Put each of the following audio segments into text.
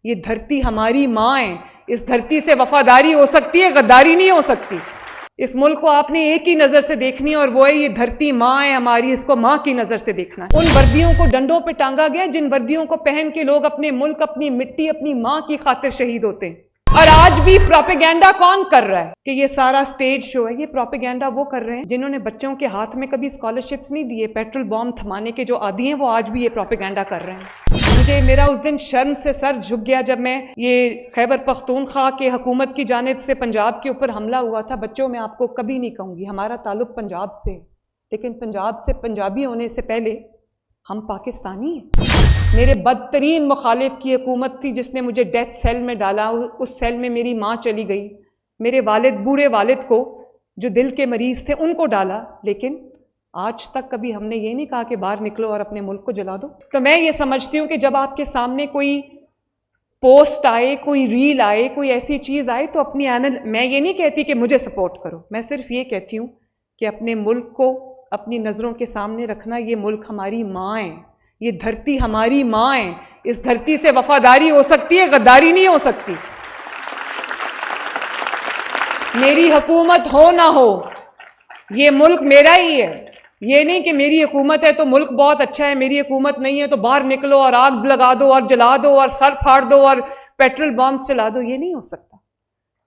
ये धरती हमारी माँ है। इस धरती से वफादारी हो सकती है, गद्दारी नहीं हो सकती। इस मुल्क को आपने एक ही नज़र से देखनी है और वो है ये धरती माँ है हमारी, इसको माँ की नज़र से देखना है। उन वर्दियों को डंडों पे टांगा गया जिन वर्दियों को पहन के लोग अपने मुल्क, अपनी मिट्टी, अपनी माँ की खातिर शहीद होते हैं। और आज भी प्रोपेगेंडा कौन कर रहा है कि ये सारा स्टेज शो है? ये प्रोपेगेंडा वो कर रहे हैं जिन्होंने बच्चों के हाथ में कभी स्कॉलरशिप्स नहीं दिए, पेट्रोल बॉम्ब थमाने के जो आदी हैं, वो आज भी ये प्रोपेगेंडा कर रहे हैं। मेरा उस दिन शर्म से सर झुक गया जब मैं ये खैबर पख्तूनख्वा के हुकूमत की जानिब से पंजाब के ऊपर हमला हुआ था। बच्चों, मैं आपको कभी नहीं कहूँगी हमारा ताल्लुक पंजाब से, लेकिन पंजाब से पंजाबी होने से पहले हम पाकिस्तानी हैं। मेरे बदतरीन मुखालिफ की हुकूमत थी जिसने मुझे डेथ सेल में डाला। उस सेल में मेरी माँ चली गई, मेरे वालिद, बूढ़े वालिद को जो दिल के मरीज़ थे उनको डाला, लेकिन आज तक कभी हमने ये नहीं कहा कि बाहर निकलो और अपने मुल्क को जला दो। तो मैं ये समझती हूँ कि जब आपके सामने कोई पोस्ट आए, कोई रील आए, कोई ऐसी चीज़ आए, तो अपनी मैं ये नहीं कहती कि मुझे सपोर्ट करो, मैं सिर्फ ये कहती हूँ कि अपने मुल्क को अपनी नज़रों के सामने रखना। ये मुल्क हमारी माँ है, ये धरती हमारी माँ है। इस धरती से वफादारी हो सकती है, गद्दारी नहीं हो सकती। मेरी हुकूमत हो ना हो, ये मुल्क मेरा ही है। ये नहीं कि मेरी हुकूमत है तो मुल्क बहुत अच्छा है, मेरी हुकूमत नहीं है तो बाहर निकलो और आग लगा दो और जला दो और सर फाड़ दो और पेट्रोल बॉम्ब्स चला दो। ये नहीं हो सकता।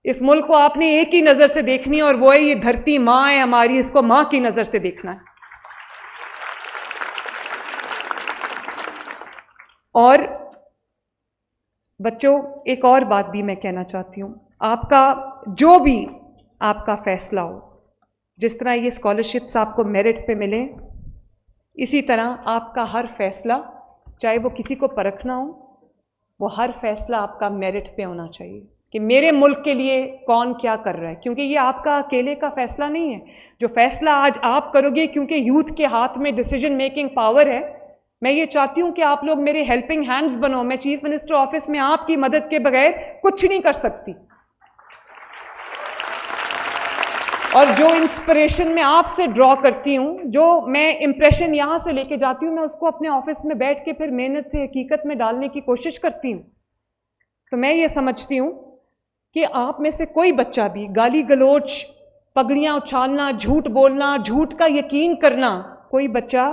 इस मुल्क को आपने एक ही नज़र से देखनी है और वो है ये धरती माँ है हमारी, इसको माँ की नज़र से देखना है। और बच्चों, एक और बात भी मैं कहना चाहती हूँ, आपका जो भी आपका फैसला हो, जिस तरह ये स्कॉलरशिप्स आपको मेरिट पे मिले, इसी तरह आपका हर फैसला, चाहे वो किसी को परखना हो, वो हर फैसला आपका मेरिट पे होना चाहिए कि मेरे मुल्क के लिए कौन क्या कर रहा है। क्योंकि ये आपका अकेले का फैसला नहीं है। जो फैसला आज आप करोगे, क्योंकि यूथ के हाथ में डिसीजन मेकिंग पावर है, मैं ये चाहती हूँ कि आप लोग मेरे हेल्पिंग हैंड्स बनो। मैं चीफ मिनिस्टर ऑफिस में आपकी मदद के बगैर कुछ नहीं कर सकती। और जो इंस्पिरेशन मैं आपसे ड्रॉ करती हूँ, जो मैं इंप्रेशन यहाँ से लेके जाती हूँ, मैं उसको अपने ऑफिस में बैठ के फिर मेहनत से हकीकत में डालने की कोशिश करती हूँ। तो मैं ये समझती हूँ कि आप में से कोई बच्चा भी गाली गलोच, पगड़ियाँ उछालना, झूठ बोलना, झूठ का यकीन करना, कोई बच्चा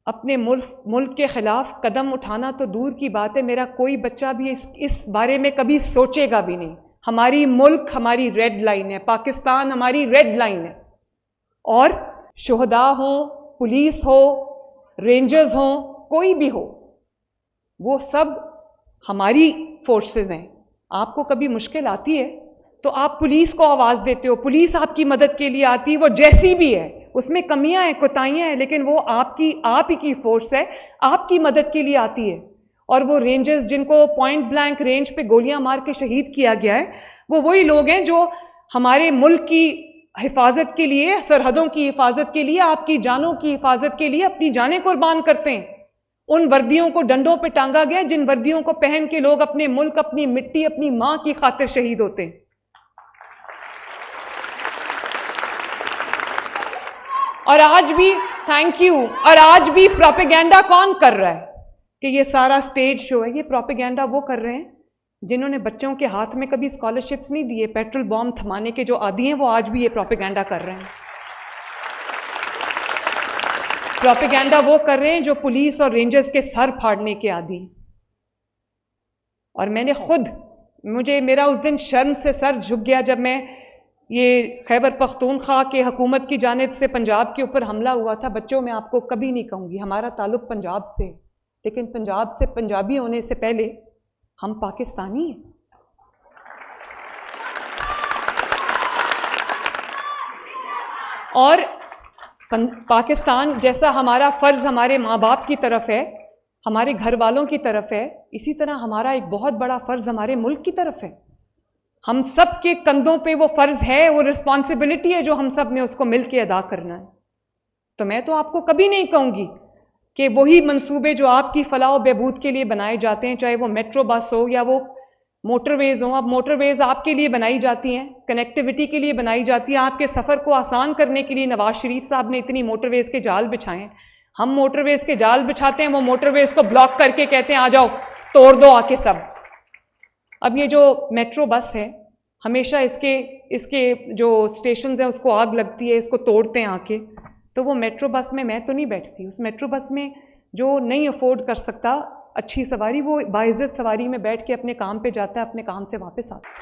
अपने मुल्क के ख़िलाफ़ कदम उठाना तो दूर की बात है, मेरा कोई बच्चा भी इस बारे में कभी सोचेगा भी नहीं। हमारी मुल्क हमारी रेड लाइन है, पाकिस्तान हमारी रेड लाइन है। और शुहदा हो, पुलिस हो, रेंजर्स हो, कोई भी हो, वो सब हमारी फोर्सेस हैं। आपको कभी मुश्किल आती है तो आप पुलिस को आवाज़ देते हो, पुलिस आपकी मदद के लिए आती है, वो जैसी भी है, उसमें कमियां हैं, कोताहियां हैं, लेकिन वो आप ही की फोर्स है, आपकी मदद के लिए आती है। और वो रेंजर्स जिनको पॉइंट ब्लैंक रेंज पे गोलियां मार के शहीद किया गया है, वो वही लोग हैं जो हमारे मुल्क की हिफाजत के लिए, सरहदों की हिफाजत के लिए, आपकी जानों की हिफाजत के लिए अपनी जानें कुर्बान करते हैं। उन वर्दियों को डंडों पे टांगा गया जिन वर्दियों को पहन के लोग अपने मुल्क, अपनी मिट्टी, अपनी माँ की खातिर शहीद होते हैं। और आज भी थैंक यू, और आज भी प्रोपेगेंडा कौन कर रहा है कि ये सारा स्टेज शो है? ये प्रोपेगेंडा वो कर रहे हैं जिन्होंने बच्चों के हाथ में कभी स्कॉलरशिप्स नहीं दिए, पेट्रोल बॉम्ब थमाने के जो आदी हैं, वो आज भी ये प्रोपेगेंडा कर रहे हैं। प्रोपेगेंडा वो कर रहे हैं जो पुलिस और रेंजर्स के सर फाड़ने के आदी। और मैंने खुद, मेरा उस दिन शर्म से सर झुक गया जब मैं ये खैबर पख्तूनख्वा के हुकूमत की जानिब से पंजाब के ऊपर हमला हुआ था। बच्चों, मैं आपको कभी नहीं कहूँगी हमारा ताल्लुक पंजाब से, लेकिन पंजाब से पंजाबी होने से पहले हम पाकिस्तानी हैं। और पाकिस्तान जैसा हमारा फ़र्ज़ हमारे माँ बाप की तरफ है, हमारे घर वालों की तरफ है, इसी तरह हमारा एक बहुत बड़ा फ़र्ज़ हमारे मुल्क की तरफ है। हम सब के कंधों पे वो फ़र्ज़ है, वो रिस्पॉन्सिबिलिटी है जो हम सब ने उसको मिल के अदा करना है। तो मैं तो आपको कभी नहीं कहूँगी कि वही मंसूबे जो आपकी फ़लाह व बहबूद के लिए बनाए जाते हैं, चाहे वो मेट्रो बस हो या वो मोटरवेज़ हो। अब मोटरवेज़ आपके लिए बनाई जाती हैं, कनेक्टिविटी के लिए बनाई जाती है, आपके सफ़र को आसान करने के लिए नवाज शरीफ साहब ने इतनी मोटरवेज़ के जाल बिछाए हैं। हम मोटरवेज़ के जाल बिछाते हैं, वो मोटरवेज़ को ब्लॉक करके कहते हैं आ जाओ तोड़ दो आके सब। अब ये जो मेट्रो बस है, हमेशा इसके जो स्टेशन हैं उसको आग लगती है, इसको तोड़ते हैं आके। तो वो मेट्रो बस में मैं तो नहीं बैठती। उस मेट्रो बस में जो नहीं अफोर्ड कर सकता अच्छी सवारी, वो बाइज्जत सवारी में बैठ के अपने काम पे जाता है, अपने काम से वापस आता है।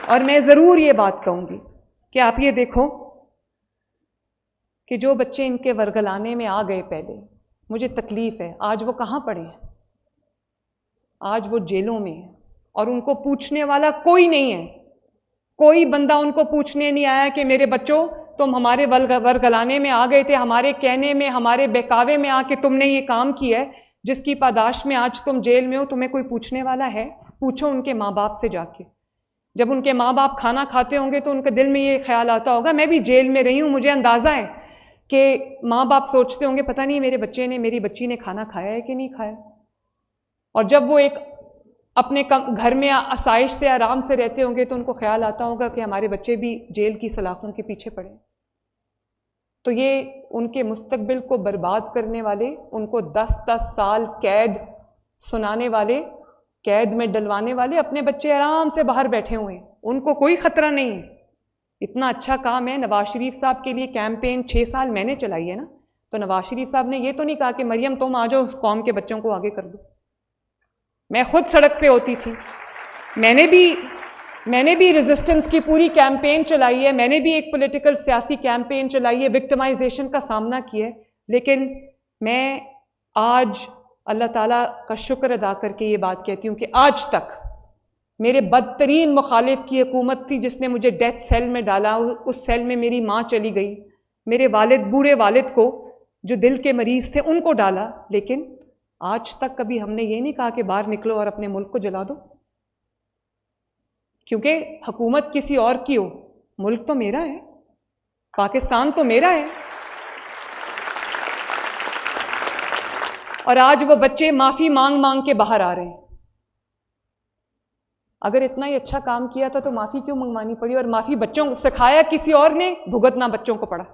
और मैं ज़रूर ये बात कहूँगी कि आप ये देखो कि जो बच्चे इनके वर्गलाने में आ गए पहले, मुझे तकलीफ़ है, आज वो कहाँ पड़े हैं? आज वो जेलों में हैं और उनको पूछने वाला कोई नहीं है। कोई बंदा उनको पूछने नहीं आया कि मेरे बच्चों तुम हमारे वर्गलाने में आ गए थे, हमारे कहने में, हमारे बहकावे में आके तुमने ये काम किया है जिसकी पादाश में आज तुम जेल में हो। तुम्हें कोई पूछने वाला है? पूछो उनके माँ बाप से जाके। जब उनके माँ बाप खाना खाते होंगे तो उनके दिल में ये ख्याल आता होगा, मैं भी जेल में रही हूँ, मुझे अंदाज़ा है कि माँ बाप सोचते होंगे पता नहीं मेरे बच्चे ने, मेरी बच्ची ने खाना खाया है कि नहीं खाया। और जब वो एक अपने घर में आसाइश से, आराम से रहते होंगे तो उनको ख्याल आता होगा कि हमारे बच्चे भी जेल की सलाखों के पीछे पड़े। तो ये उनके मुस्तकबिल को बर्बाद करने वाले, उनको 10-10 साल कैद सुनाने वाले, कैद में डलवाने वाले अपने बच्चे आराम से बाहर बैठे हुए हैं, उनको कोई ख़तरा नहीं है। इतना अच्छा काम है। नवाज शरीफ साहब के लिए कैंपेन 6 साल मैंने चलाई है ना, तो नवाज शरीफ साहब ने ये तो नहीं कहा कि मरियम तुम आ जाओ उस कौम के बच्चों को आगे कर दो। मैं खुद सड़क पे होती थी, मैंने भी रेजिस्टेंस की पूरी कैंपेन चलाई है, मैंने भी एक पॉलिटिकल सियासी कैंपेन चलाई है, विक्टिमाइजेशन का सामना किया है। लेकिन मैं आज अल्लाह ताला का शुक्र अदा करके ये बात कहती हूँ कि आज तक मेरे बदतरीन मुखालिफ की हुकूमत थी जिसने मुझे डेथ सेल में डाला। उस सेल में मेरी माँ चली गई, मेरे वालिद, बूढ़े वालिद को जो दिल के मरीज़ थे उनको डाला। लेकिन आज तक कभी हमने ये नहीं कहा कि बाहर निकलो और अपने मुल्क को जला दो, क्योंकि हुकूमत किसी और की हो, मुल्क तो मेरा है, पाकिस्तान तो मेरा है। और आज वो बच्चे माफ़ी मांग मांग के बाहर आ रहे हैं। अगर इतना ही अच्छा काम किया था तो माफ़ी क्यों मंगवानी पड़ी? और माफ़ी बच्चों को सिखाया किसी और ने, भुगतना बच्चों को पड़ा।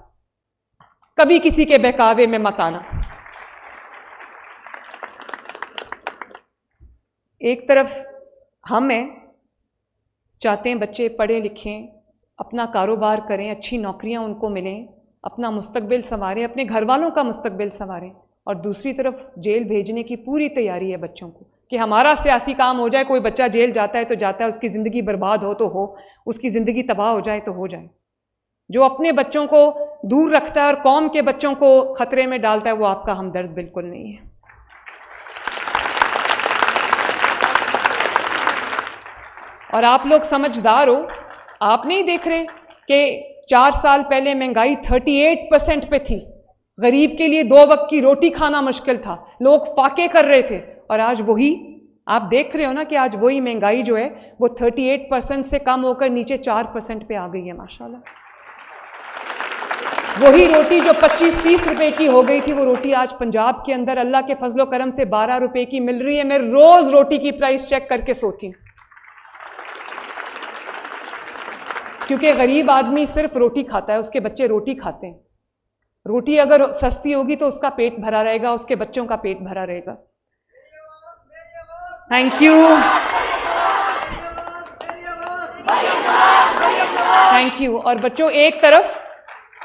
कभी किसी के बहकावे में मत आना। एक तरफ हम हैं, चाहते हैं बच्चे पढ़े लिखें, अपना कारोबार करें, अच्छी नौकरियां उनको मिलें, अपना मुस्तकबिल संवारें, अपने घर वालों का मुस्तकबिल संवारें। और दूसरी तरफ जेल भेजने की पूरी तैयारी है बच्चों को कि हमारा सियासी काम हो जाए। कोई बच्चा जेल जाता है तो जाता है, उसकी ज़िंदगी बर्बाद हो तो हो, उसकी ज़िंदगी तबाह हो जाए तो हो जाए। जो अपने बच्चों को दूर रखता है और कौम के बच्चों को ख़तरे में डालता है, वो आपका हमदर्द बिल्कुल नहीं है। और आप लोग समझदार हो, आप नहीं देख रहे कि 4 साल पहले महंगाई 38% पे थी, गरीब के लिए 2 वक्त की रोटी खाना मुश्किल था, लोग फाके कर रहे थे। और आज वही आप देख रहे हो ना कि आज वही महंगाई जो है वो 38% से कम होकर नीचे 4% पे आ गई है माशाल्लाह। वही रोटी जो 25-30 रुपए की हो गई थी, वो रोटी आज पंजाब के अंदर अल्लाह के फजलो करम से 12 रुपए की मिल रही है। मैं रोज रोटी की प्राइस चेक करके सोती हूँ, क्योंकि गरीब आदमी सिर्फ रोटी खाता है, उसके बच्चे रोटी खाते हैं। रोटी अगर सस्ती होगी तो उसका पेट भरा रहेगा, उसके बच्चों का पेट भरा रहेगा। Thank you, thank you. और बच्चों, एक तरफ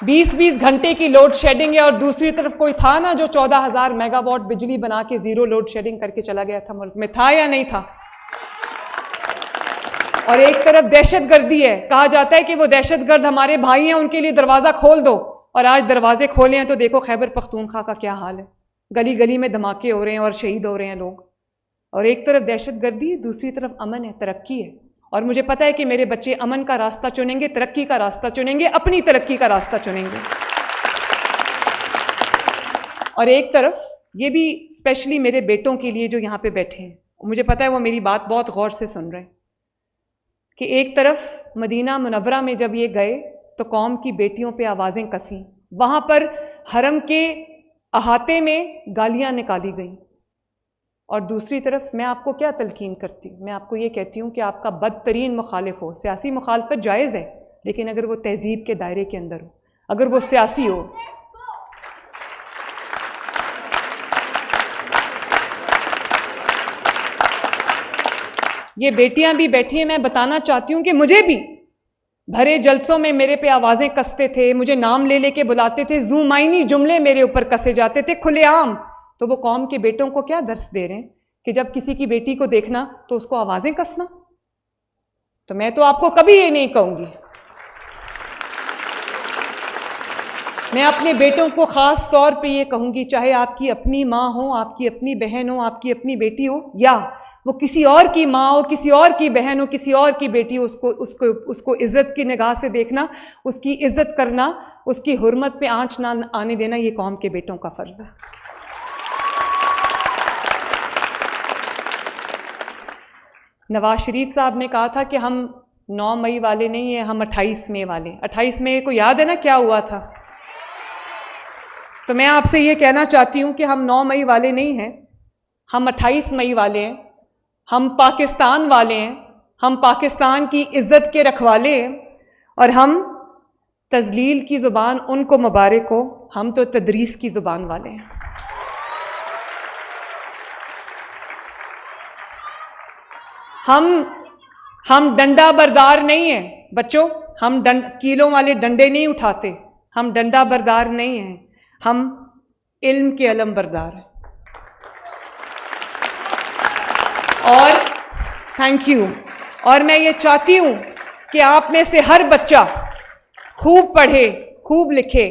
20-20 घंटे की लोड शेडिंग है और दूसरी तरफ कोई था ना जो 14,000 मेगावाट बिजली बना के जीरो लोड शेडिंग करके चला गया था मुल्क में, था या नहीं था? और एक तरफ दहशतगर्दी है, कहा जाता है कि वो दहशतगर्द हमारे भाई हैं, उनके लिए दरवाजा खोल दो। और आज दरवाजे खोले हैं तो देखो खैबर पख्तूनख्वा का क्या हाल है, गली गली में धमाके हो रहे हैं और शहीद हो रहे हैं लोग। और एक तरफ दहशतगर्दी है, दूसरी तरफ अमन है, तरक्की है। और मुझे पता है कि मेरे बच्चे अमन का रास्ता चुनेंगे, तरक्की का रास्ता चुनेंगे, अपनी तरक्की का रास्ता चुनेंगे। और एक तरफ ये भी स्पेशली मेरे बेटों के लिए जो यहाँ पे बैठे हैं, मुझे पता है वो मेरी बात बहुत गौर से सुन रहे हैं, कि एक तरफ मदीना मुनव्वरा में जब ये गए तो कौम की बेटियों पे आवाज़ें कसी, वहाँ पर हरम के अहाते में गालियाँ निकाली गई। और दूसरी तरफ मैं आपको क्या तलकीन करती हूँ? मैं आपको ये कहती हूँ कि आपका बदतरीन मुखालिफ हो, सियासी मुखालफत जायज़ है, लेकिन अगर वो तहजीब के दायरे के अंदर हो, अगर वो सियासी हो। ये बेटियां भी बैठी हैं, मैं बताना चाहती हूं कि मुझे भी भरे जलसों में मेरे पे आवाजें कसते थे, मुझे नाम ले लेके बुलाते थे, जुमाइनी जुमले मेरे ऊपर कसे जाते थे खुलेआम। तो वो कौम के बेटों को क्या दर्स दे रहे हैं कि जब किसी की बेटी को देखना तो उसको आवाजें कसना। तो मैं तो आपको कभी ये नहीं कहूंगी। मैं अपने बेटों को खास तौर पे ये कहूंगी, चाहे आपकी अपनी माँ हो, आपकी अपनी बहन हो, आपकी अपनी बेटी हो, या वो किसी और की माँ हो, किसी और की बहन हो, किसी और की बेटी हो, उसको इज्जत की निगाह से देखना, उसकी इज्जत करना, उसकी हुर्मत पे आंच ना आने देना, ये कौम के बेटों का फर्ज है। नवाज शरीफ साहब ने कहा था कि हम 9 मई वाले नहीं हैं, हम 28 मई वाले। 28 मई को याद है ना क्या हुआ था? तो मैं आपसे ये कहना चाहती हूँ कि हम 9 मई वाले नहीं हैं, हम 28 मई वाले हैं। हम पाकिस्तान वाले हैं, हम पाकिस्तान की इज्जत के रखवाले हैं, और हम तजलील की ज़ुबान उनको मुबारक हो, हम तो तदरीस की ज़ुबान वाले हैं। हम डंडा बरदार नहीं हैं बच्चों, हम कीलों वाले डंडे नहीं उठाते, हम डंडा बरदार नहीं हैं, हम इल्म के अलम बरदार हैं। और थैंक यू। और मैं ये चाहती हूं कि आप में से हर बच्चा खूब पढ़े, खूब लिखे,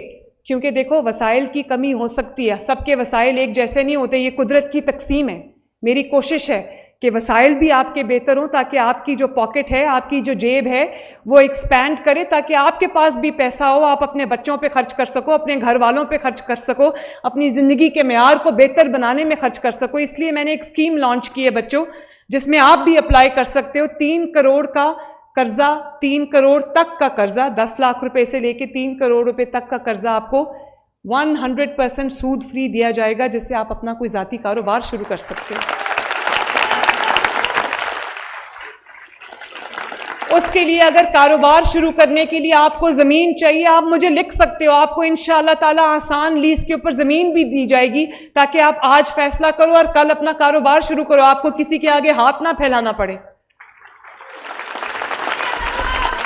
क्योंकि देखो वसाइल की कमी हो सकती है, सबके वसाइल एक जैसे नहीं होते, ये कुदरत की तकसीम है। मेरी कोशिश है कि वसाइल भी आपके बेहतर हों, ताकि आपकी जो पॉकेट है, आपकी जो जेब है, वो एक्सपैंड करे, ताकि आपके पास भी पैसा हो, आप अपने बच्चों पे खर्च कर सको, अपने घर वालों पे खर्च कर सको, अपनी ज़िंदगी के मेयार को बेहतर बनाने में खर्च कर सको। इसलिए मैंने एक स्कीम लॉन्च की है बच्चों, जिसमें आप भी अप्लाई कर सकते हो। 3 करोड़ का कर्जा, 3 करोड़ तक का कर्जा, 10 लाख रुपए से लेके 3 करोड़ रुपए तक का कर्जा आपको 100% सूद फ्री दिया जाएगा, जिससे आप अपना कोई ज़ाती कारोबार शुरू कर सकते हो। उसके लिए अगर कारोबार शुरू करने के लिए आपको ज़मीन चाहिए, आप मुझे लिख सकते हो, आपको इंशाअल्लाह ताला आसान लीज के ऊपर ज़मीन भी दी जाएगी, ताकि आप आज फैसला करो और कल अपना कारोबार शुरू करो, आपको किसी के आगे हाथ ना फैलाना पड़े।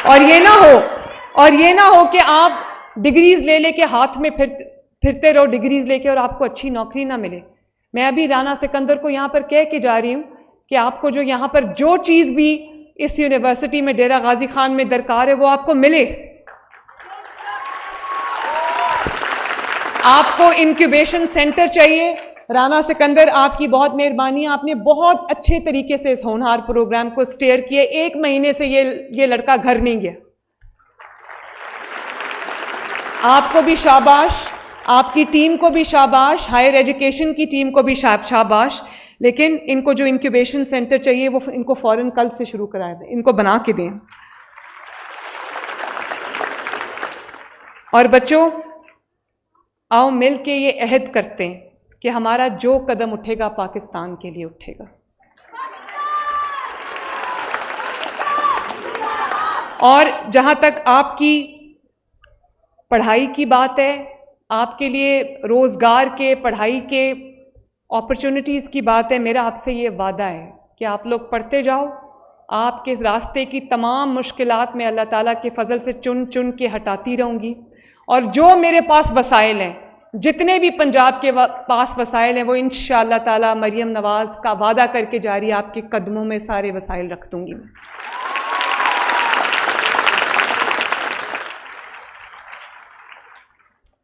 और ये ना हो कि आप डिग्रीज ले लेके हाथ में फिरते रहो, डिग्रीज लेके, और आपको अच्छी नौकरी ना मिले। मैं अभी राना सिकंदर को यहां पर कह के जा रही हूं कि आपको जो यहां पर जो चीज भी इस यूनिवर्सिटी में डेरा गाजी खान में दरकार है, वो आपको मिले। आपको इंक्यूबेशन सेंटर चाहिए, राना सिकंदर आपकी बहुत मेहरबानी, आपने बहुत अच्छे तरीके से इस होनहार प्रोग्राम को स्टेयर किया। 1 महीने से ये लड़का घर नहीं गया। आपको भी शाबाश, आपकी टीम को भी शाबाश, हायर एजुकेशन की टीम को भी शाबाश। लेकिन इनको जो इंक्यूबेशन सेंटर चाहिए वो इनको फौरन कल से शुरू करा दें, इनको बना के दें। और बच्चों, आओ मिल के ये अहद करते हैं कि हमारा जो कदम उठेगा पाकिस्तान के लिए उठेगा। और जहां तक आपकी पढ़ाई की बात है, आपके लिए रोजगार के, पढ़ाई के अपॉर्चुनिटीज़ की बात है, मेरा आपसे ये वादा है कि आप लोग पढ़ते जाओ, आपके रास्ते की तमाम मुश्किलात में अल्लाह ताला के फजल से चुन चुन के हटाती रहूँगी। और जो मेरे पास वसाइल हैं, जितने भी पंजाब के पास वसाइल हैं, वो इंशाअल्लाह ताला मरियम नवाज का वादा करके जा रही है, आपके कदमों में सारे वसाइल रख दूंगी मैं।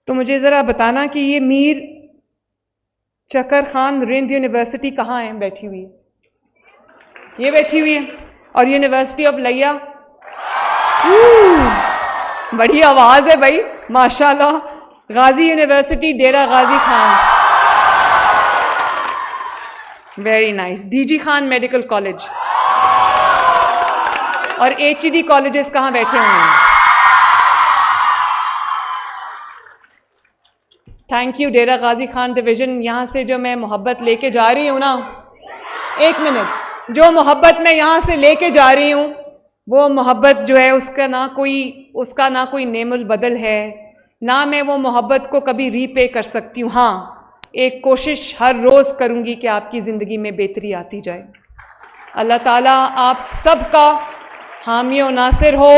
तो मुझे ज़रा बताना कि ये मीर चकर खान रिंद यूनिवर्सिटी कहाँ है बैठी हुई है? ये बैठी हुई है। और यूनिवर्सिटी ऑफ लिया, बड़ी आवाज है भाई माशाल्लाह। Ghazi university Dera Ghazi Khan, very nice. DG Khan medical college और HED कॉलेजेस कहाँ बैठे हुए हैं? Thank you Dera Ghazi Khan division. यहाँ से जो मैं मोहब्बत लेके जा रही हूँ ना, 1 मिनट, जो मोहब्बत मैं यहाँ से लेके जा रही हूँ, वो मोहब्बत जो है उसका ना कोई नेमुल बदल है, ना मैं वो मोहब्बत को कभी रीपे कर सकती हूँ। हाँ, एक कोशिश हर रोज़ करूँगी कि आपकी ज़िंदगी में बेहतरी आती जाए। अल्लाह ताला आप सबका हामी और नासिर हो।